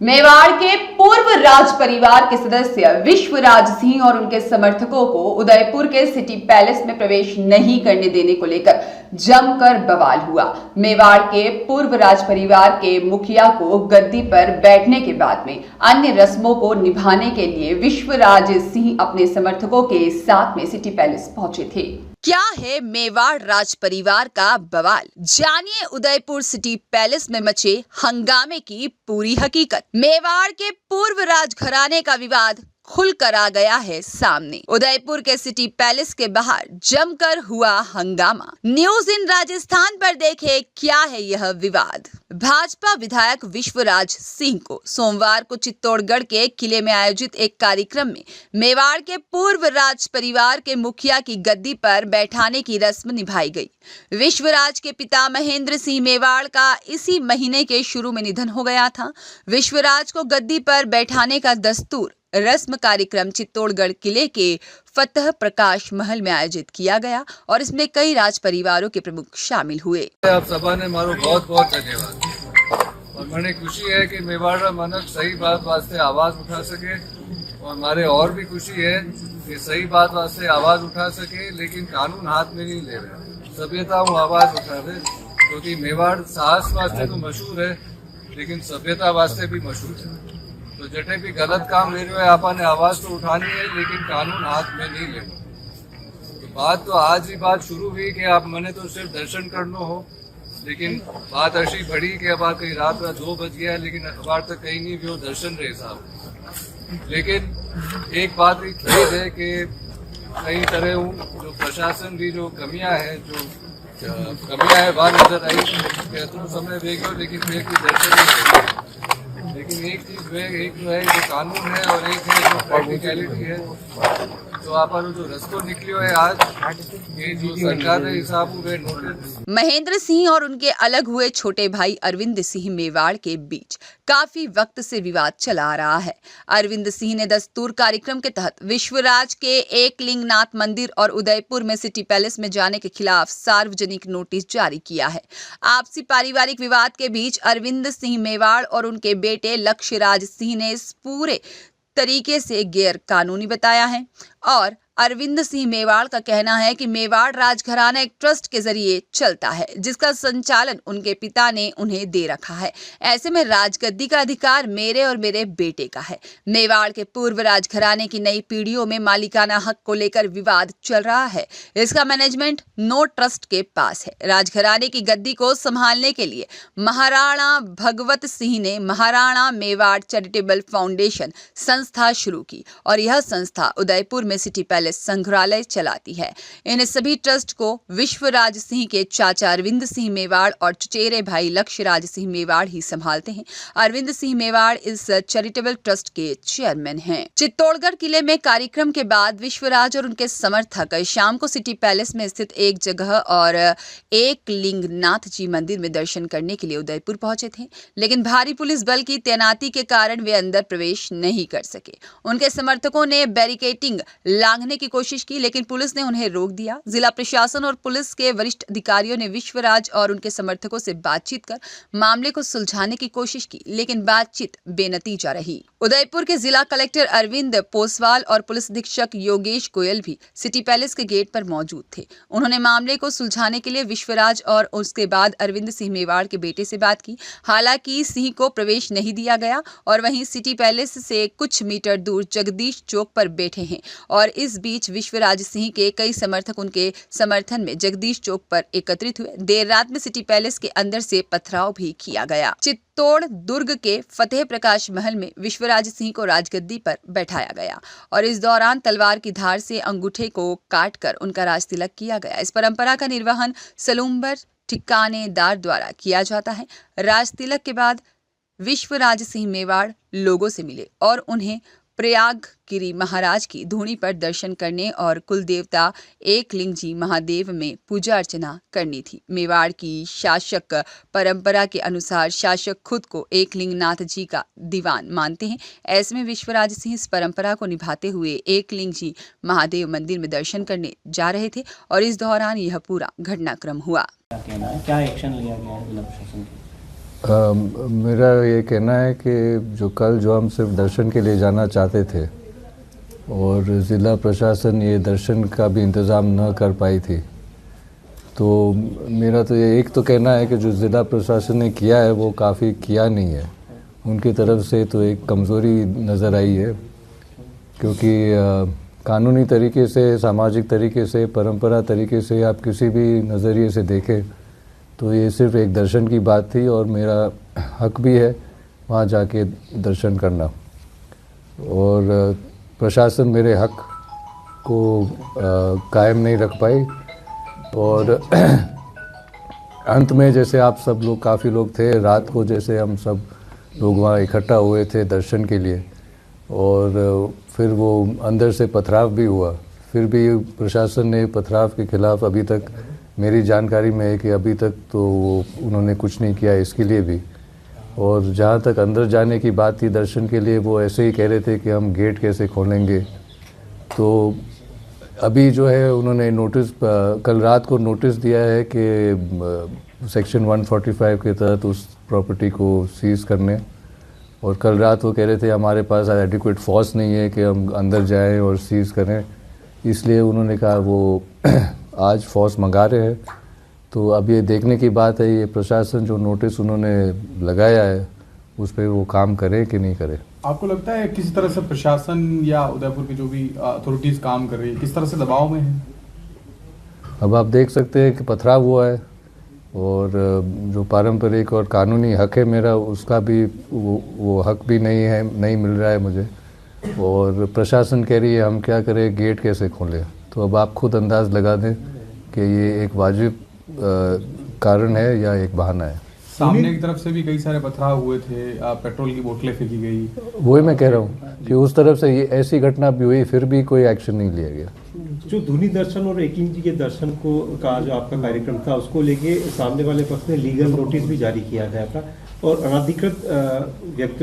मेवाड़ के पूर्व राज परिवार के सदस्य विश्वराज सिंह और उनके समर्थकों को उदयपुर के सिटी पैलेस में प्रवेश नहीं करने देने को लेकर जमकर बवाल हुआ। मेवाड़ के पूर्व राज परिवार के मुखिया को गद्दी पर बैठने के बाद में अन्य रस्मों को निभाने के लिए विश्वराज सिंह अपने समर्थकों के साथ में सिटी पैलेस पहुंचे थे। क्या है मेवाड़ राज परिवार का बवाल, जानिए उदयपुर सिटी पैलेस में मचे हंगामे की पूरी हकीकत। मेवाड़ के पूर्व राजघराने का विवाद खुलकर आ गया है सामने। उदयपुर के सिटी पैलेस के बाहर जमकर हुआ हंगामा। न्यूज इन राजस्थान पर देखे क्या है यह विवाद। भाजपा विधायक विश्वराज सिंह को सोमवार को चित्तौड़गढ़ के किले में आयोजित एक कार्यक्रम में मेवाड़ के पूर्व राज परिवार के मुखिया की गद्दी पर बैठाने की रस्म निभाई गई। विश्वराज के पिता महेंद्र सिंह मेवाड़ का इसी महीने के शुरू में निधन हो गया था। विश्वराज को गद्दी पर बैठाने का दस्तूर रस्म कार्यक्रम चित्तौड़गढ़ किले के फतह प्रकाश महल में आयोजित किया गया और इसमें कई राज परिवारों के प्रमुख शामिल हुए। आप सभा ने मारो बहुत बहुत धन्यवाद और मैंने खुशी है कि मेवाड़ा मनक सही बात वास्ते आवाज उठा सके और हमारे और भी खुशी है कि सही बात वास्ते आवाज उठा सके, लेकिन कानून हाथ में नहीं ले रहे। सभ्यता वो आवाज उठा रहे क्योंकि मेवाड़ साहस वास्ते तो मशहूर है लेकिन सभ्यता वास्ते भी मशहूर है। तो जटे भी गलत काम ले रहे हो आपने आवाज तो उठानी है लेकिन कानून हाथ में नहीं लेना। तो बात तो आज ही बात शुरू हुई कि आप मने तो सिर्फ दर्शन करना हो, लेकिन बात ऐसी बढ़ी कि अब कहीं रात 2 बज गया लेकिन अखबार तक कहीं नहीं भी हो दर्शन रहे साहब। लेकिन एक बात भी खेद है कि कई तरह जो प्रशासन की जो कमियां है वह नजर आई तो समय देखे लेकिन फिर भी दर्शन नहीं हो। लेकिन एक चीज एक जो है जो कानून है और एक है जो प्रैक्टिकलिटी है। तो आप जो रस्तो निकलियो है आज ये जो सरकार ने हिसाब हुए नोटिस। महेंद्र सिंह और उनके अलग हुए छोटे भाई अरविंद सिंह मेवाड़ के बीच काफी वक्त से विवाद चला आ रहा है। अरविंद सिंह ने दस्तूर कार्यक्रम के तहत विश्वराज के एकलिंगनाथ मंदिर और उदयपुर में सिटी पैलेस में जाने के खिलाफ सार्वजनिक नोटिस जारी किया है। आपसी पारिवारिक विवाद के बीच अरविंद सिंह मेवाड़ और उनके बेटे लक्ष्यराज सिंह ने इस पूरे तरीके से गैर कानूनी बताया है और अरविंद सिंह मेवाड़ का कहना है कि मेवाड़ राजघराना एक ट्रस्ट के जरिए चलता है जिसका संचालन उनके पिता ने उन्हें दे रखा है। ऐसे में राजगद्दी का अधिकार मेरे और मेरे बेटे का है। मेवाड़ के पूर्व राजघराने की नई पीढ़ियों में मालिकाना हक को लेकर विवाद चल रहा है। इसका मैनेजमेंट नो ट्रस्ट के पास है। राजघराने की गद्दी को संभालने के लिए महाराणा भगवत सिंह ने महाराणा मेवाड़ चैरिटेबल फाउंडेशन संस्था शुरू की और यह संस्था उदयपुर में सिटी पैलेस संग्रहालय चलाती है। इन सभी ट्रस्ट को विश्वराज सिंह के चाचा अरविंद सिंह मेवाड़ और चचेरे भाई लक्ष्यराज सिंह मेवाड़ ही संभालते हैं। अरविंद सिंह मेवाड़ इस चैरिटेबल ट्रस्ट के चेयरमैन हैं। चित्तौड़गढ़ किले में कार्यक्रम के बाद विश्वराज और उनके समर्थक शाम को सिटी पैलेस में स्थित एक जगह और एकलिंगनाथ जी मंदिर में दर्शन करने के लिए उदयपुर पहुंचे थे, लेकिन भारी पुलिस बल की तैनाती के कारण वे अंदर प्रवेश नहीं कर सके। उनके समर्थकों ने बैरिकेडिंग लांघने की कोशिश की लेकिन पुलिस ने उन्हें रोक दिया। जिला प्रशासन और पुलिस के वरिष्ठ अधिकारियों ने विश्वराज और उनके समर्थकों से बातचीत कर मामले को सुलझाने की कोशिश की लेकिन बातचीत बेनतीजा रही। उदयपुर के जिला कलेक्टर अरविंद पोसवाल और पुलिस अधीक्षक योगेश गोयल भी सिटी पैलेस के गेट पर मौजूद थे। उन्होंने मामले को सुलझाने के लिए विश्वराज और उसके बाद अरविंद सिंह मेवाड़ के बेटे से बात की। हालांकि सिंह को प्रवेश नहीं दिया गया और वहीं सिटी पैलेस से कुछ मीटर दूर जगदीश चौक पर बैठे हैं और इस बीच विश्वराज सिंह के कई समर्थक उनके समर्थन में जगदीश चौक पर एकत्रित हुए। देर रात में सिटी पैलेस के अंदर से पथराव भी किया गया। चित्तौड़ दुर्ग के फतेह प्रकाश महल में विश्वराज सिंह को राजगद्दी पर बैठाया गया और इस दौरान तलवार की धार से अंगूठे को काटकर उनका राज तिलक किया गया। इस परंपरा का निर्वहन सलूम्बर ठिकानेदार द्वारा किया जाता है। राज तिलक के बाद विश्वराज सिंह मेवाड़ लोगों से मिले और उन्हें प्रयागगिरी महाराज की धूनी पर दर्शन करने और कुल देवता एकलिंग जी महादेव में पूजा अर्चना करनी थी। मेवाड़ की शासक परंपरा के अनुसार शासक खुद को एकलिंगनाथ जी का दीवान मानते हैं। ऐसे में विश्वराज सिंह इस परंपरा को निभाते हुए एकलिंग जी महादेव मंदिर में दर्शन करने जा रहे थे और इस दौरान यह पूरा घटनाक्रम हुआ। क्या एक्शन लिया गया है जिला प्रशासन की? मेरा ये कहना है कि जो हम सिर्फ दर्शन के लिए जाना चाहते थे और ज़िला प्रशासन ये दर्शन का भी इंतज़ाम न कर पाई थी, तो मेरा तो ये एक तो कहना है कि जो ज़िला प्रशासन ने किया है वो काफ़ी किया नहीं है। उनकी तरफ से तो एक कमज़ोरी नज़र आई है, क्योंकि कानूनी तरीके से, सामाजिक तरीके से, परंपरा तरीके से आप किसी भी नज़रिए से देखें तो ये सिर्फ एक दर्शन की बात थी और मेरा हक भी है वहाँ जाके दर्शन करना। और प्रशासन मेरे हक को कायम नहीं रख पाई और अंत में जैसे आप सब लोग, काफ़ी लोग थे, रात को जैसे हम सब लोग वहाँ इकट्ठा हुए थे दर्शन के लिए और फिर वो अंदर से पथराव भी हुआ, फिर भी प्रशासन ने पथराव के खिलाफ़ अभी तक, मेरी जानकारी में है कि अभी तक तो उन्होंने कुछ नहीं किया इसके लिए भी। और जहाँ तक अंदर जाने की बात थी दर्शन के लिए, वो ऐसे ही कह रहे थे कि हम गेट कैसे खोलेंगे। तो अभी जो है उन्होंने नोटिस, कल रात को नोटिस दिया है कि सेक्शन 145 के तहत उस प्रॉपर्टी को सीज़ करने, और कल रात वो कह रहे थे हमारे पास एडिक्वेट फोर्स नहीं है कि हम अंदर जाएं और सीज़ करें, इसलिए उन्होंने कहा वो आज फोर्स मंगा रहे हैं। तो अब ये देखने की बात है ये प्रशासन जो नोटिस उन्होंने लगाया है उस पर वो काम करे कि नहीं करे। आपको लगता है किसी तरह से प्रशासन या उदयपुर की जो भी अथॉरिटीज़ काम कर रही है किस तरह से दबाव में है? अब आप देख सकते हैं कि पथराव हुआ है और जो पारंपरिक और कानूनी हक है मेरा, उसका भी वो हक भी नहीं मिल रहा है मुझे। और प्रशासन कह रही है हम क्या करें, गेट कैसे खोलें। तो अब आप खुद अंदाज़ लगा दें कि ये एक वाजिब कारण है या एक बहाना है। सामने की तरफ से भी कई सारे पथराव हुए थे, पेट्रोल की बोतलें फेंकी गई। वही मैं कह रहा हूँ कि उस तरफ से ये ऐसी घटना भी हुई, फिर भी कोई एक्शन नहीं लिया गया। जो धुनी दर्शन और एकिम जी के दर्शन को का जो आपका कार्यक्रम था उसको लेके सामने वाले पक्ष ने लीगल नोटिस भी जारी किया गया था और अनाधिकृत व्यक्तियों